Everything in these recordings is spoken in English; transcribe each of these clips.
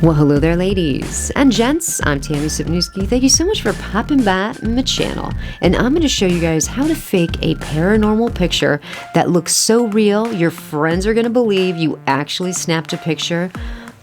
Well, hello there, ladies and gents. I'm Tammy Sipnewski. Thank you so much for popping by my channel. And I'm going to show you guys how to fake a paranormal picture that looks so real, your friends are going to believe you actually snapped a picture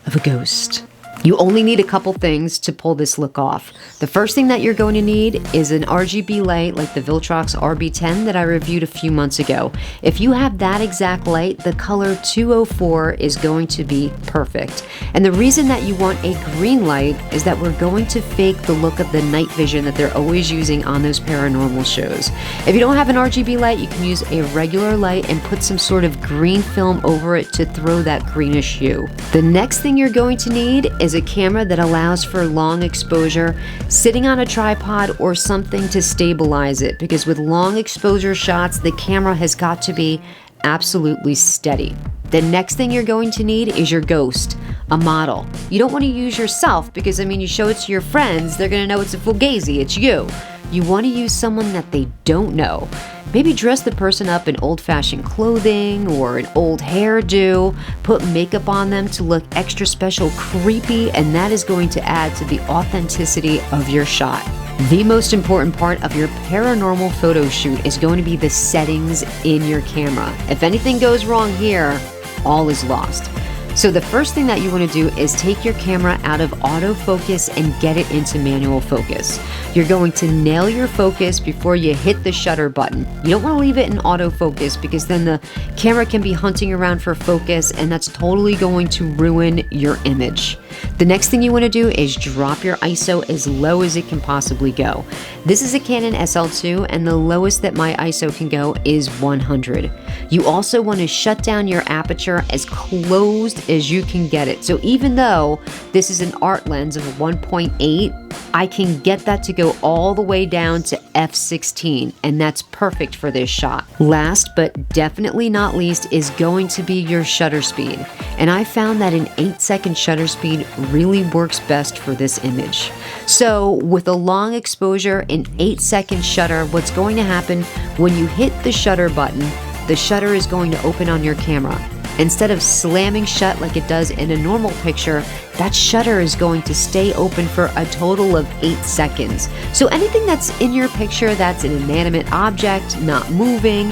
of a ghost. You only need a couple things to pull this look off. The first thing that you're going to need is an RGB light like the Viltrox RB that I reviewed a few months ago. If you have that exact light, the color 204 is going to be perfect. And the reason that you want a green light is that we're going to fake the look of the night vision that they're always using on those paranormal shows. If you don't have an RGB light, you can use a regular light and put some sort of green film over it to throw that greenish hue. The next thing you're going to need is a camera that allows for long exposure, sitting on a tripod or something to stabilize it, because with long exposure shots, the camera has got to be absolutely steady. The next thing you're going to need is your ghost, a model. You don't want to use yourself because, you show it to your friends, they're going to know it's a fugazi, it's you. You want to use someone that they don't know. Maybe dress the person up in old-fashioned clothing or an old hairdo, put makeup on them to look extra special creepy, and that is going to add to the authenticity of your shot. The most important part of your paranormal photo shoot is going to be the settings in your camera. If anything goes wrong here, all is lost. So the first thing that you want to do is take your camera out of autofocus and get it into manual focus. You're going to nail your focus before you hit the shutter button. You don't want to leave it in autofocus because then the camera can be hunting around for focus, and that's totally going to ruin your image. The next thing you want to do is drop your ISO as low as it can possibly go. This is a Canon SL2, and the lowest that my ISO can go is 100. You also want to shut down your aperture as closed as you can get it. So even though this is an art lens of 1.8, I can get that to go all the way down to f/16, and that's perfect for this shot. Last but definitely not least is going to be your shutter speed. And I found that an 8-second shutter speed really works best for this image. So with a long exposure and 8-second shutter, what's going to happen when you hit the shutter button, the shutter is going to open on your camera. Instead of slamming shut like it does in a normal picture, that shutter is going to stay open for a total of 8 seconds. So anything that's in your picture that's an inanimate object, not moving,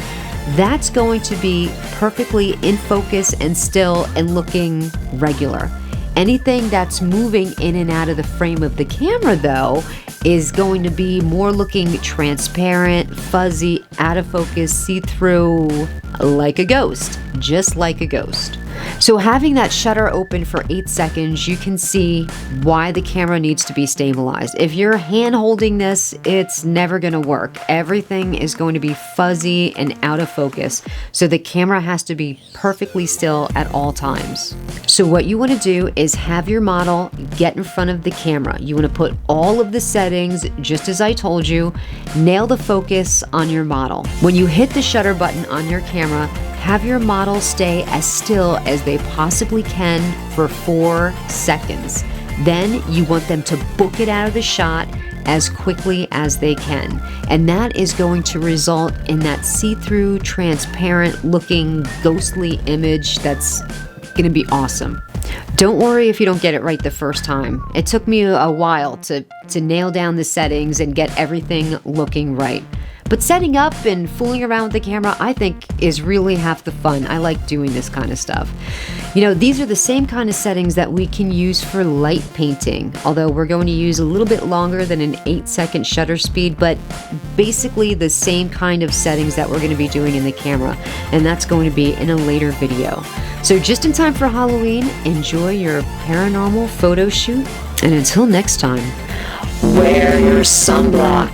that's going to be perfectly in focus and still and looking regular. Anything that's moving in and out of the frame of the camera, though, is going to be more looking transparent, fuzzy, out of focus, see-through, like a ghost, just like a ghost. So having that shutter open for 8 seconds, you can see why the camera needs to be stabilized. If you're hand holding this, it's never going to work. Everything is going to be fuzzy and out of focus. So the camera has to be perfectly still at all times. So what you want to do is have your model get in front of the camera. You want to put all of the settings, just as I told you, nail the focus on your model. When you hit the shutter button on your camera, have your model stay as still as they possibly can for 4 seconds. Then you want them to book it out of the shot as quickly as they can. And that is going to result in that see-through, transparent looking ghostly image that's going to be awesome. Don't worry if you don't get it right the first time. It took me a while to nail down the settings and get everything looking right. But setting up and fooling around with the camera, I think, is really half the fun. I like doing this kind of stuff. These are the same kind of settings that we can use for light painting, although we're going to use a little bit longer than an 8-second shutter speed, but basically the same kind of settings that we're going to be doing in the camera, and that's going to be in a later video. So just in time for Halloween, enjoy your paranormal photo shoot, and until next time, wear your sunblock.